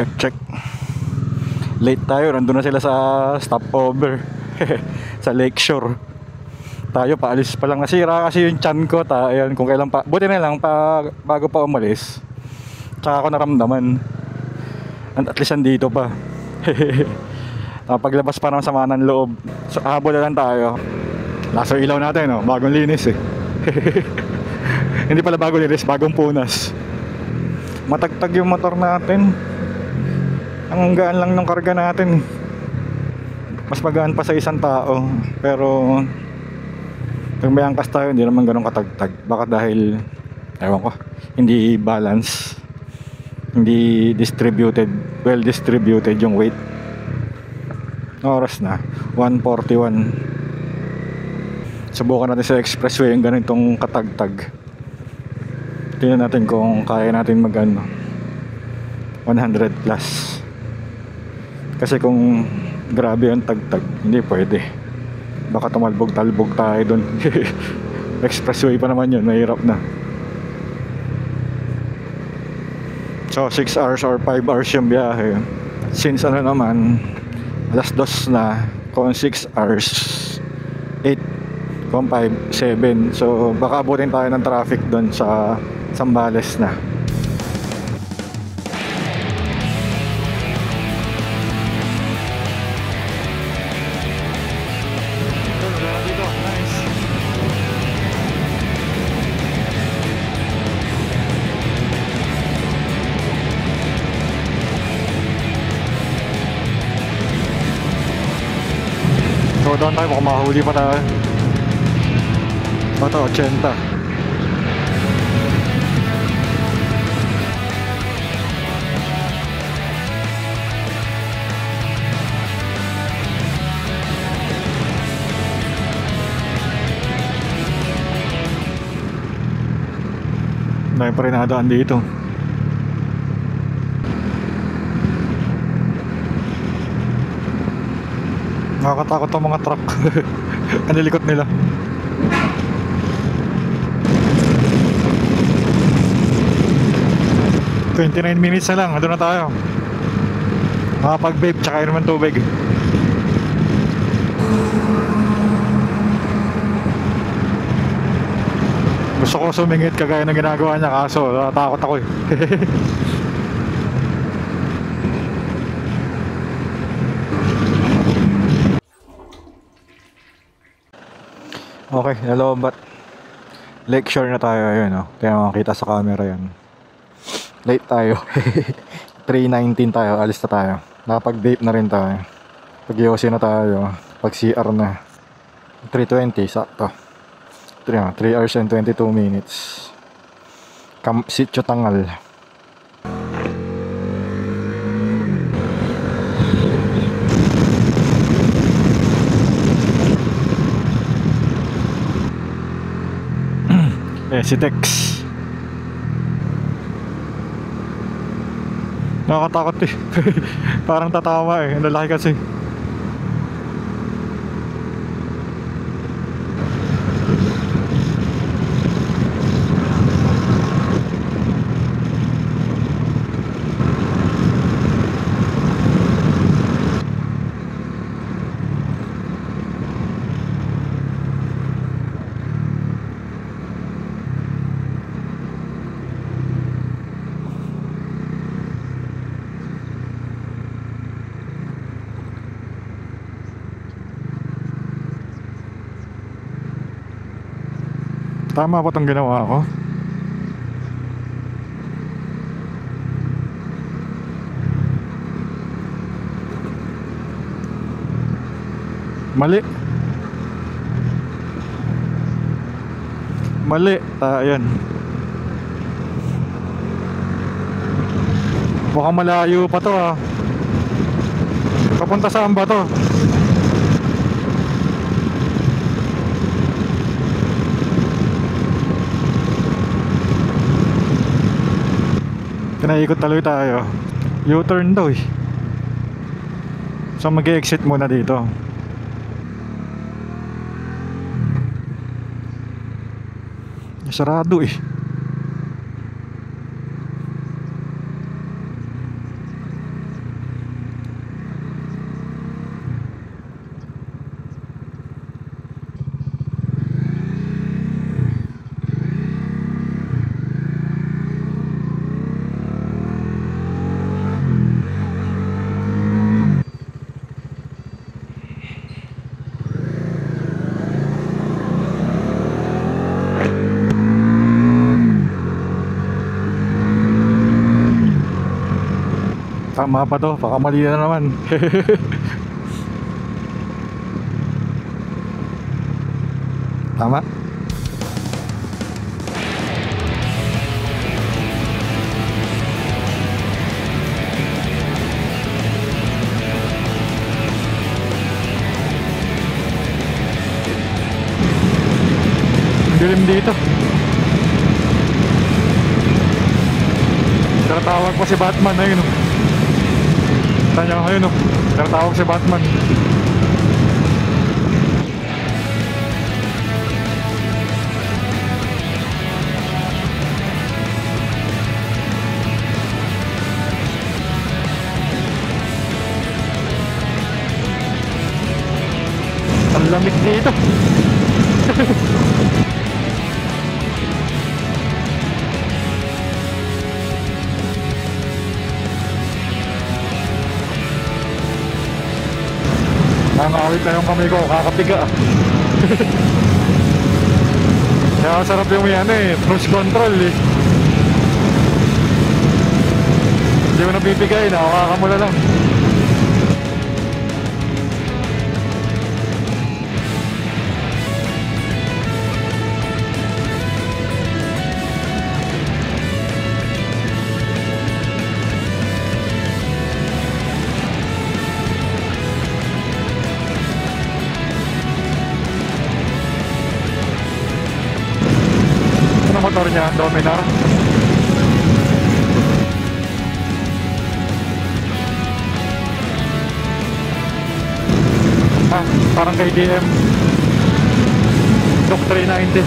Check, check. Late tayo, nandun na sila sa stopover sa Lakeshore. Tayo paalis pa lang, nasira kasi yung chan ko. Ayan, kung kailan pa, buti na lang bago pa umalis, tsaka ako naramdaman. At least andito pa. Paglabas pa ng sama ng loob. So habol na lang tayo. Laso ilaw natin, no? Bagong linis eh. Hindi pala bagong linis, bagong punas. Matagtag yung motor natin. Ang gaan lang ng karga natin. Mas magaan pa sa isang tao. Pero pag may angkas tayo, hindi naman ganun katagtag. Baka dahil, ewan ko, hindi balance, hindi distributed, well distributed yung weight. Oras na 1:41. Subukan natin sa expressway yung ganitong katagtag. Tingnan natin kung kaya natin magano 100 plus. Kasi kung grabe yung tagtag, hindi pwede. Baka tumalbog-talbog tayo dun. Expressway pa naman yun, mahirap na. So 6 hours or 5 hours yung biyahe. Since ano naman, alas 2 na, kung 6 hours 8, kung 5, 7. So baka abutin tayo ng traffic dun sa Zambales na. So doon tayo, baka mahuli pa tayo. Ito, 80. Dahil pa rin nadaan dito. Nakakatakot ang mga truck. Ang lilikot nila. $29 minutes na lang, andun na tayo. Makapag-vape, tsaka inuman tubig. Gusto ko sumingit kagaya ng ginagawa niya, kaso natatakot ako eh. Okay, nalobat. Lakeshore na tayo, ayun oh. Kaya makikita sa camera yan. Late tayo. 3:19 tayo, alis na tayo. Nakapag-vape na rin tayo. Pag-yosi na tayo. Pag-CR na 3:20, sakto. 3 hours and 22 minutes. Camp Sitio Tangal. Si Tex. Nakakatakot eh. Parang tatama eh. Ang lalaki kasi. Tama ba itong ginawa ko? Mali. Mali. Ayan. Mukhang malayo pa to ah. Papunta saan ba to? Kinaikot taloy tayo. U-turn daw eh. So mag-exit muna dito. Sarado eh. mapa to, baka mali na naman. Tama? Dilim dito. Tinatawag pa si Batman, ayun o. Tanya ko, ayun o. Tinatawag si Batman. Ang lamig dito. Nakakawit na yung kamay ko, kakapiga. Kaya sarap yung yan cruise control eh. Hindi ko nabibigay, nakakamula lang. Motor niya, Dominar. Parang kay DM Doc 390.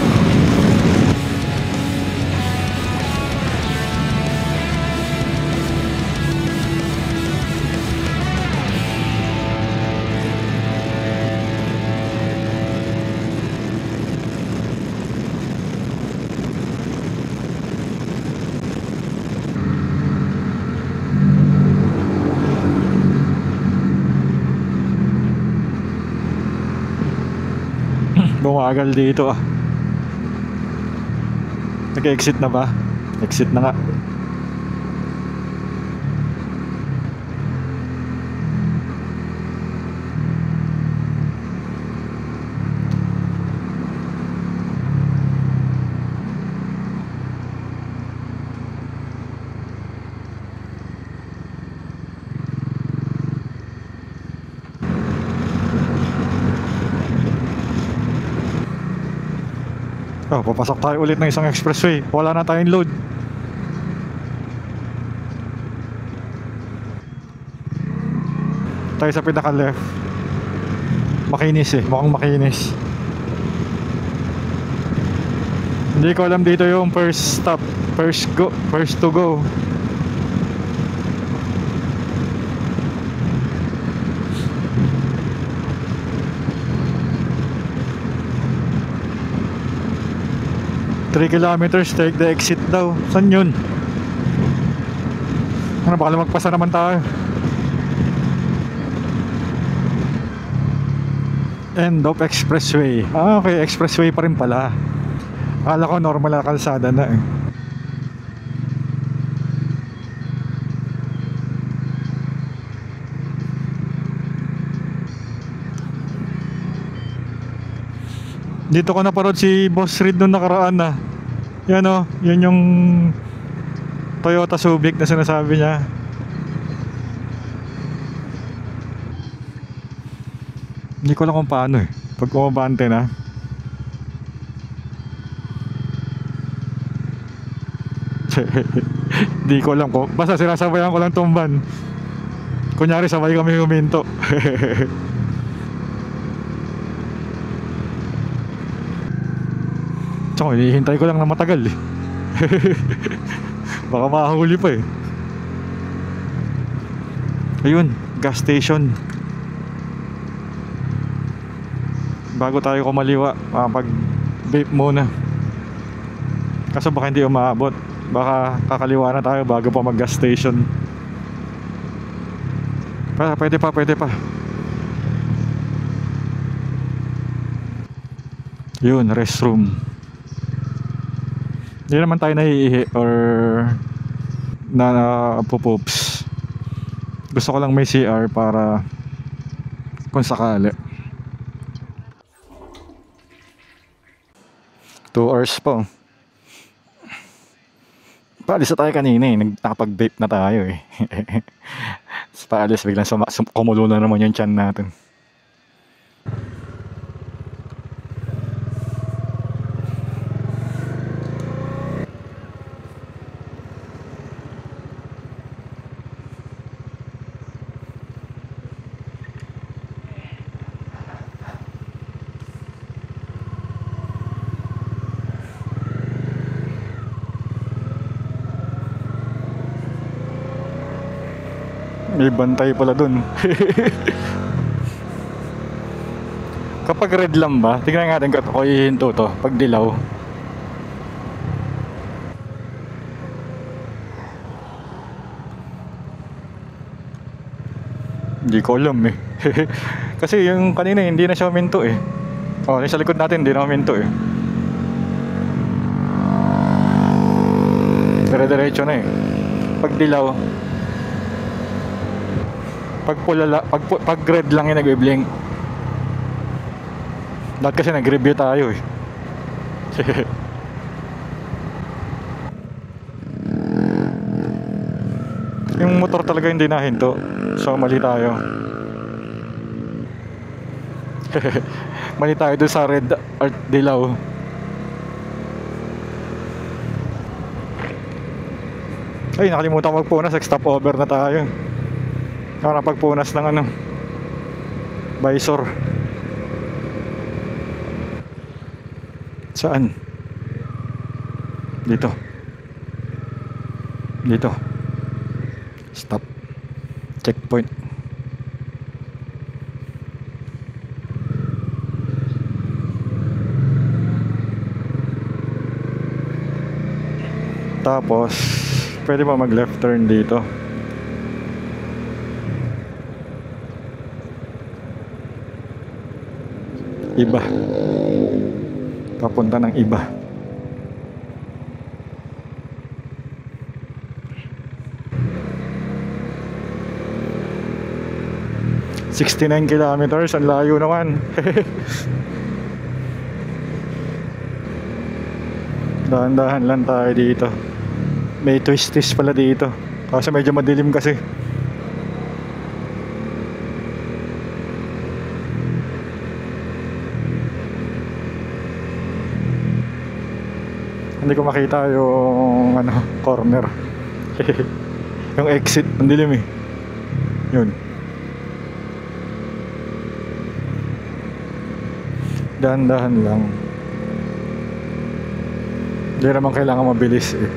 Bumagal dito ah. Nag-exit na ba? Exit na nga. Oh, papasok tayo ulit ng isang expressway. Wala na tayong load. Tayo sa pinaka left. Makinis eh, mukhang makinis. Hindi ko alam dito yung first stop, first to go. Three kilometers, take the exit daw. Saan yun? Ano, baka magpasa naman tayo. End of expressway. Ah, okay, expressway pa rin pala. Akala ko normal na kalsada na eh. Dito ko naparod si Boss Reed nung nakaraan na. Yan o, yun yung Toyota Subic na sinasabi niya. Hindi ko lang kung paano eh. Pag kumabante na. Hindi ko alam ko. Basta sinasabayan ko lang tumban. Kunyari sabay kami huminto. Tsaka hinihintay ko lang na matagal eh. Baka makahuli pa eh. Ayun, gas station. Bago tayo kumaliwa, makapag-vape muna. Kaso baka hindi umaabot. Baka kakaliwa na tayo bago pa mag-gas station. Pwede pa. Yun, restroom. Hindi naman tayo nahihihi or na pupoops. Gusto ko lang may CR para kung sakali. 2 hours pa. Paalis na tayo kanina eh. Nakapag-vape na tayo eh. Paalis biglang kumulo na naman yung tiyan natin. May bantay pala dun. Kapag red lang ba? Tingnan natin kung hihinto to. Pag dilaw. Hindi ko alam eh. Kasi yung kanina hindi na siya huminto eh. Oh, yung sa likod natin hindi na huminto eh. Dire-diretso na eh. Pag dilaw, pag pula, pag red lang yung nag-blink. Dahil kasi nag-review tayo eh. Yung motor talaga hindi nahinto. So mali tayo. Mali tayo dun sa red at dilaw. Ay, nakalimutan ko magpunas. Stop over na tayo. Para pagpunas ng ano, visor. Saan? Dito. Dito. Stop. Checkpoint. Tapos pwede ba mag left turn dito? Iba. Papunta ng iba. $69 kilometers, ang layo naman. Dahan-dahan lang tayo dito. May twist-twist pala dito. Kasi medyo madilim kasi. Hindi ko makita yung ano, corner. Yung exit, ang dilim eh. Yun. Dahan-dahan lang. Hindi naman kailangan mabilis eh.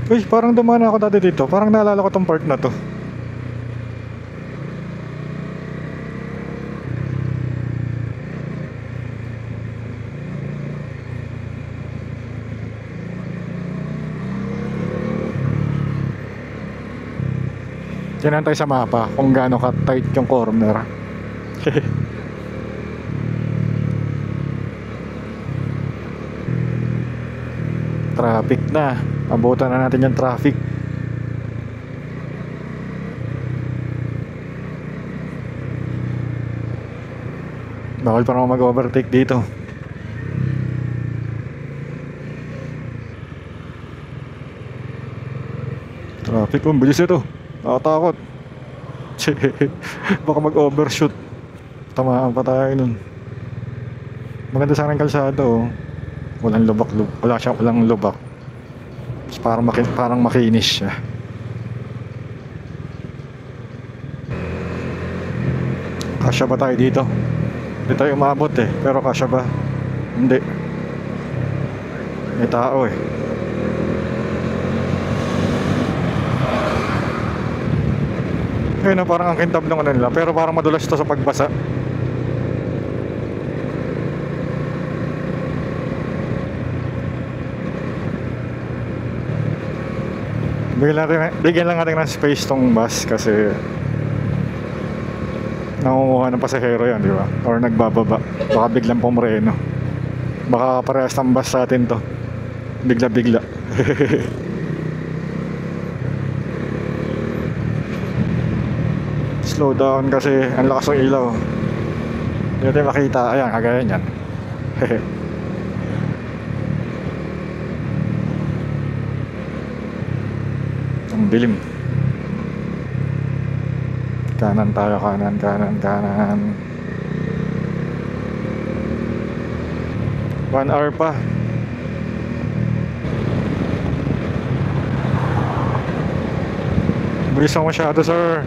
Uy, parang dumaan ako dati dito. Parang naalala ko tong part na to. Tignan tayo sa mapa kung gaano ka tight yung corner. Traffic na. Abutan na natin yung traffic. Bawal pa naman mag-overtake dito. Traffic, bilis ito. Nakatakot. Baka mag-overshoot. Tamaan pa tayo nun. Maganda sana ang kalsada oh. Walang lubak. Parang makinis siya. Kasya ba tayo dito? Hindi tayo umabot eh. Pero kasya ba? Hindi. May tao eh. Ayun na, parang ang kintab ng ano nila. Pero parang madulas to sa pagbasa. Bigyan lang natin ng space tong bus kasi nangunguha ng pasahero yan, di ba? Or nagbababa. Baka biglang pumreno. Baka parehas ng bus sa atin to. Bigla-bigla. Slow down kasi ang lakas ng ilaw. Hindi natin makita. Ayan, kagaya niyan. Hehe. Ang dilim. Kanan tayo, kanan, kanan, kanan. 1 hour pa. Bilis lang masyado, sir.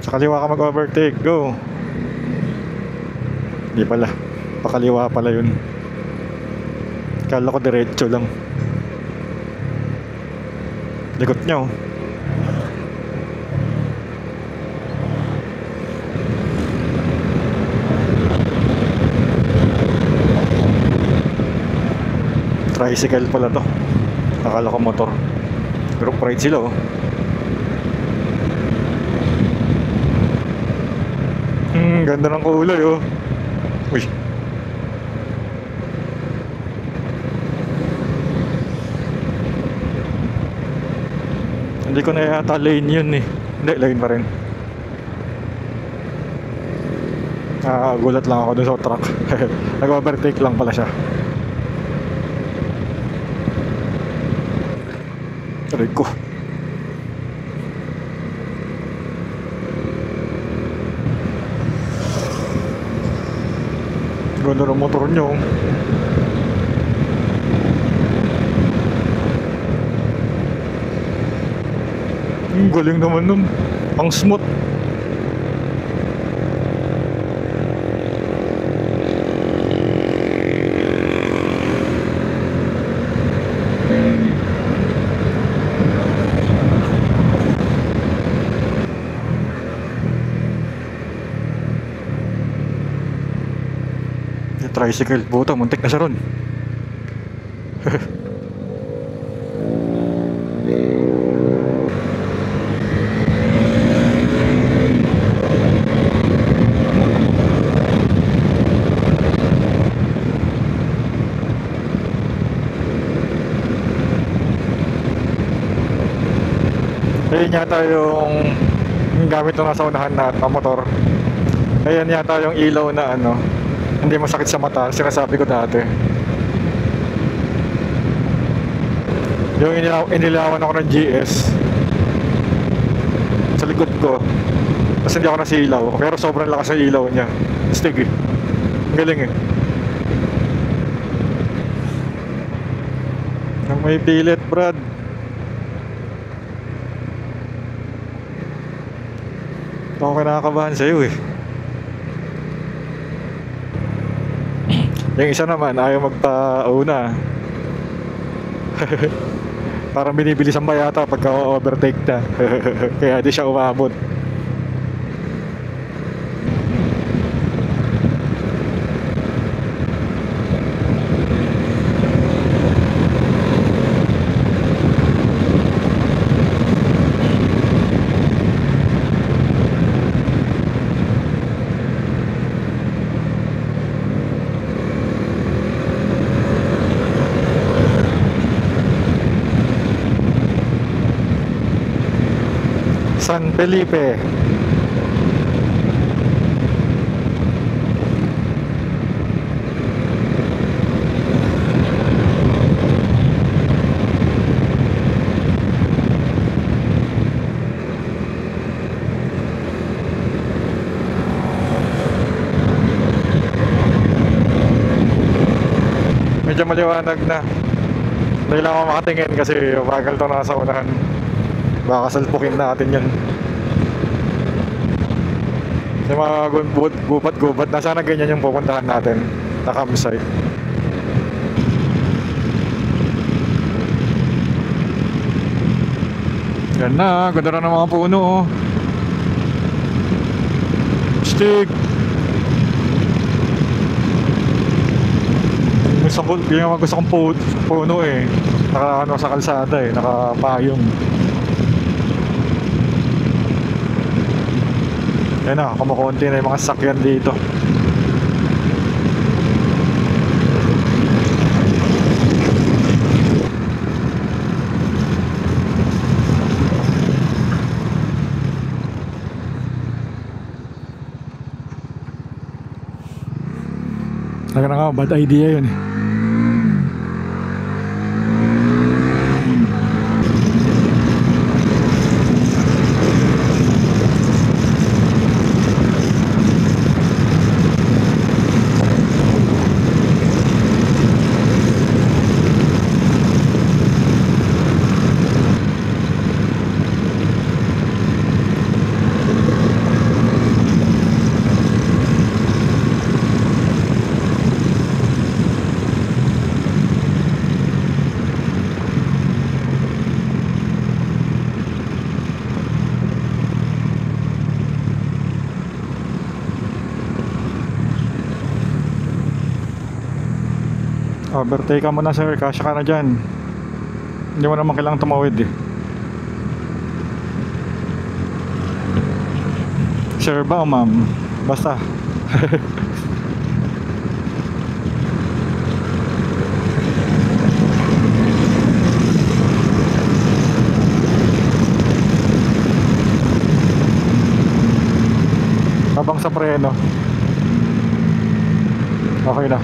Sa kaliwa ka mag-overtake. Go. Hindi pala. Pakaliwa pala yun. Kala ko diretso lang. Likot niya, oh. Tricycle pala to. Akala ko motor. Group ride sila, oh. Ganda ng kulay, oh. Uy. Hindi ko na yata lane yun, eh. Hindi, lane pa rin. Gulat lang ako dun sa truck. Nag-overtake lang pala siya. Aray ko. Ganda ng motor nyo. Ang galing naman nun. Ang smooth. Tricycle, buta, muntik na siya ron. Ayun yata yung gamit na nasa unahan na motor. Ayan yata yung ilaw na ano, hindi masakit sa mata, sinasabi ko dati. Yung inilawan ako ng GS sa likod ko, kasi hindi ako nasilaw, pero sobrang lakas ng ilaw niya. Stig, eh. Ang galing, eh. Nang may pilit, Brad. Ito ako kinakabahan sa'yo, eh. Yung isa naman ayaw magpauna. Parang binibilisan ba yata pagka overtake na. Kaya di siya umabot. San Felipe. Medyo maliwanag na. Hindi lang ako makatingin kasi bagal to nasa unahan. Baka salpukin natin yan. Yung mga gubat-gubat na sana ganyan yung pupuntahan natin na campsite. Yan na, ganda na ng mga puno, oh. Stig. Gusto kong puno, eh. Naka ano sa kalsada, eh. Nakapayong. Yan na, kumukunti na yung mga sasakyan dito. Kaya nga, bad idea yun eh. Overtake ka muna sir, kasya ka na dyan. Hindi mo naman kailangang tumawid eh. Sir ba o ma'am? Basta. Habang sa preno. Okay na.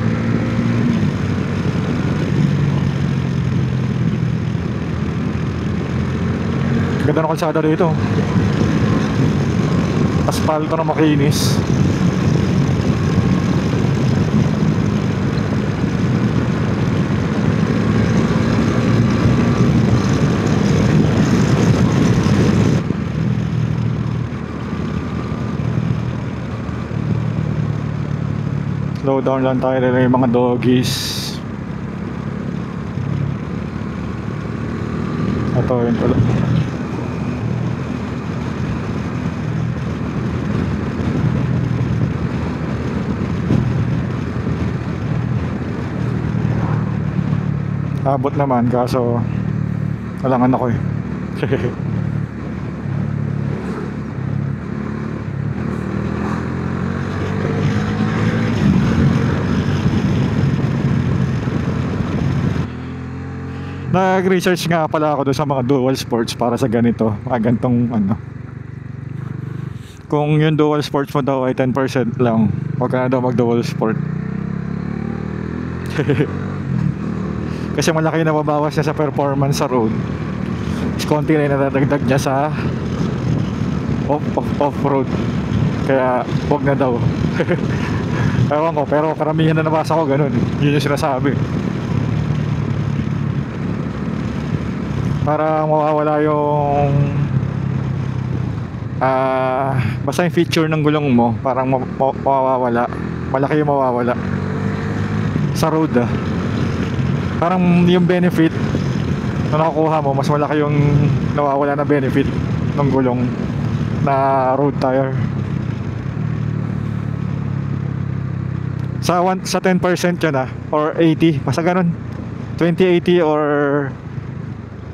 Ganda ng kalsada dito. Asfalto na makinis. Slow down lang tayo dahil yung mga doggies. Ito yun pala. Abot naman kaso walangan ako eh. Nag-research nga pala ako doon sa mga dual sports para sa ganito, mga gantong ano. Kung yung dual sports mo daw ay 10% lang, huwag ka na daw mag dual sport. Kasi malaki na mabawas niya sa performance sa road. Konti na yung nadadagdag niya sa off-road. Kaya huwag na daw. Ewan ko, pero karamihan na nabasa ko ganun. Yun yung sinasabi. Para mawawala yung basta yung feature ng gulong mo, parang mawawala. Malaki yung mawawala sa road Parang yung benefit na nakukuha mo, mas malaki yung nawawala na benefit ng gulong na road tire. Sa 10% yun or 80, basta ganun. 2080 or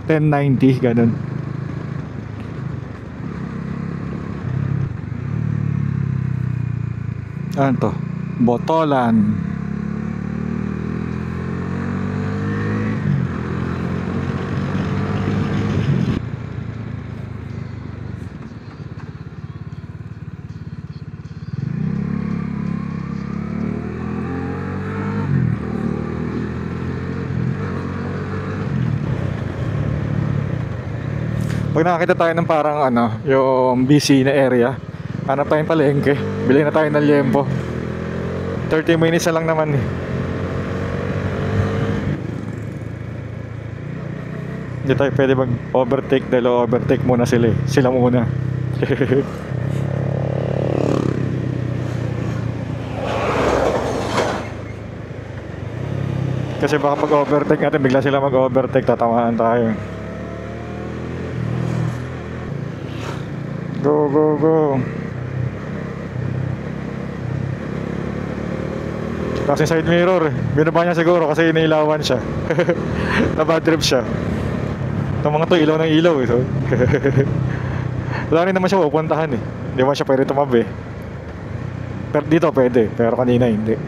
1090, ganun. Ano to? Botolan. Pag nakakita tayo ng parang ano, yung busy na area, hanap tayong palengke, bili na tayo ng liempo. 30 minutes na lang naman eh. Hindi tayo pwede mag-overtake dahil overtake muna sila eh. Sila muna. Kasi baka pag-overtake natin, bigla sila mag-overtake, tatamaan tayo. Go, go, go. Kasi side mirror binaba niya siguro kasi inilawan siya. Na bad trip siya. Itong mga to, ilaw ng ilaw eh, so. Wala rin naman siya pupuntahan eh. Hindi naman siya pwede tumabi. Pero dito pwede, pero kanina hindi.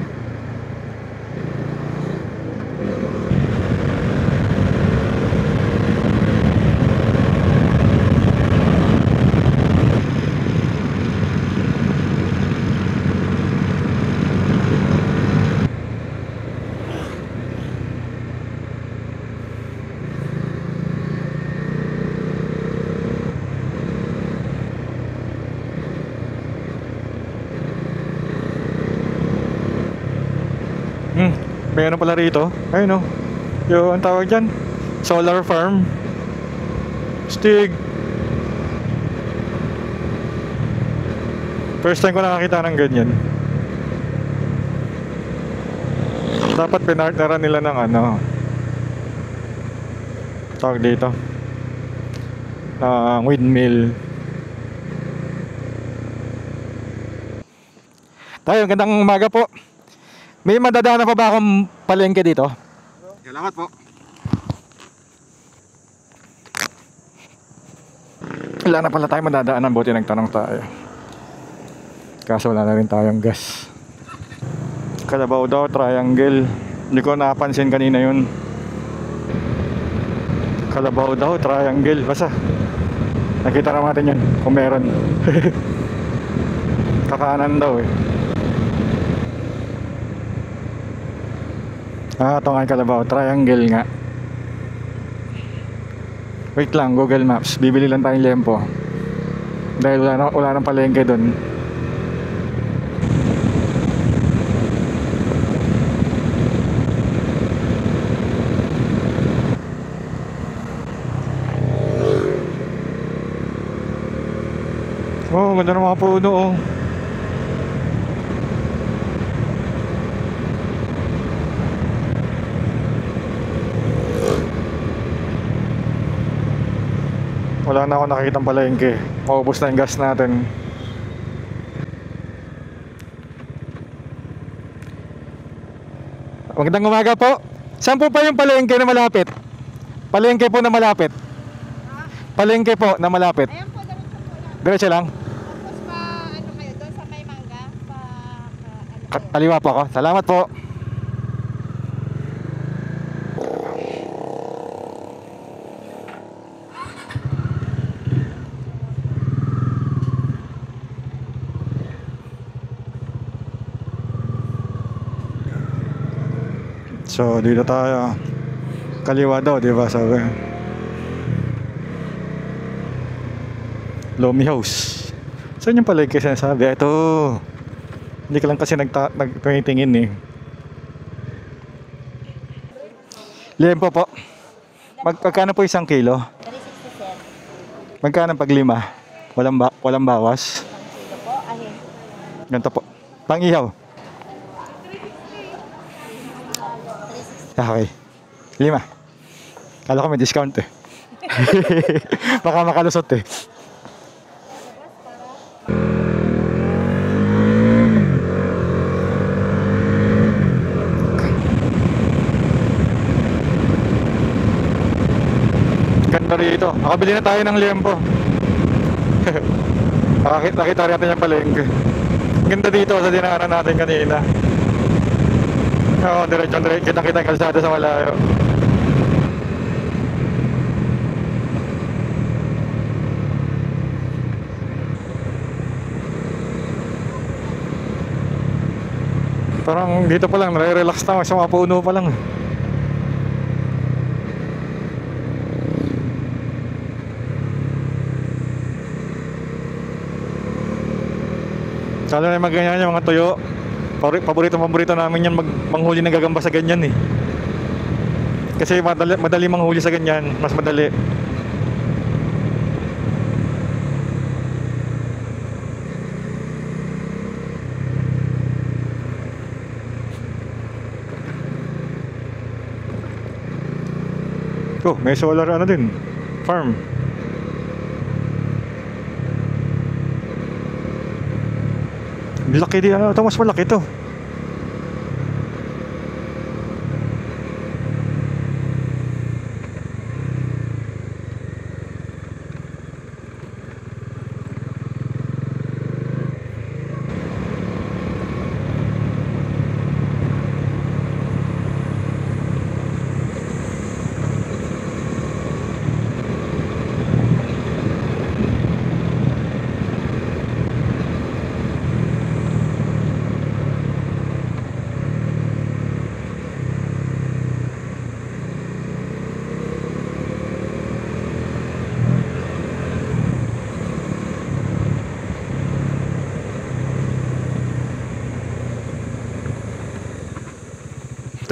May ano pala rito. Ayun, oh. Yung ang tawag dyan, solar farm. Stig. First time ko nakakita ng ganyan. Dapat pinartneran nila ng ano, tawag dito, windmill. Tayo, gandang umaga po. May madadaanan pa ba akong palengke dito? Salamat po. Wala na pala tayo madadaanan, buti nagtanong tayo. Kaso wala na rin tayong gas. Kalabaw daw, triangle. Hindi ko napansin kanina yun. Kalabaw daw, triangle. Basta nakita naman natin yun kung meron. Kakanan daw eh. Ito nga yung Kalabaw, triangle nga. Wait lang, Google Maps. Bibili lang tayong lempo. Dahil wala nang palengke dun. Oh, ganda ng mga puno oh. Wala na ako nakikitang palengke. Maubos na yung gas natin. Magandang umaga po. Saan po pa yung palengke na malapit? Palengke po na malapit. Palengke po na malapit. Ayan po, Diretso diretso po lang. lang. Tapos pa, ano kayo, doon sa may mangga, Kaliwa po ako. Salamat po. So, dito tayo. Kaliwa daw, di ba? Sabi. Lomi House. Saan yung palengke sinasabi? Ito. Hindi ka lang kasi nagtingin eh. Lempo po. Magkano po 1 kilo? 360 Magkano pag 5? Walang bawas. kilo po, ahin. Ganito po. Pang-ihaw. Okay. 5. Kala ko may discount eh. Baka makalusot eh. Ganda rito. Nakabili na tayo ng lempo. Nakita natin yung palengke. Ganda dito sa dinaanan natin kanina. Oo, diretso. Kitang-kita yung kalsada sa malayo. Parang dito pa lang, nare-relax na sa mga puno pa lang. Lalo na yung mga ganyan, yung mga tuyo. Paborito namin yan manghuli ng gagamba sa ganyan eh. Kasi madali manghuli sa ganyan, mas madali. Oh, may solar ano din, farm. Laki din ano, ito mas malaki to.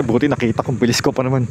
Buti nakita kong bilis ko pa naman.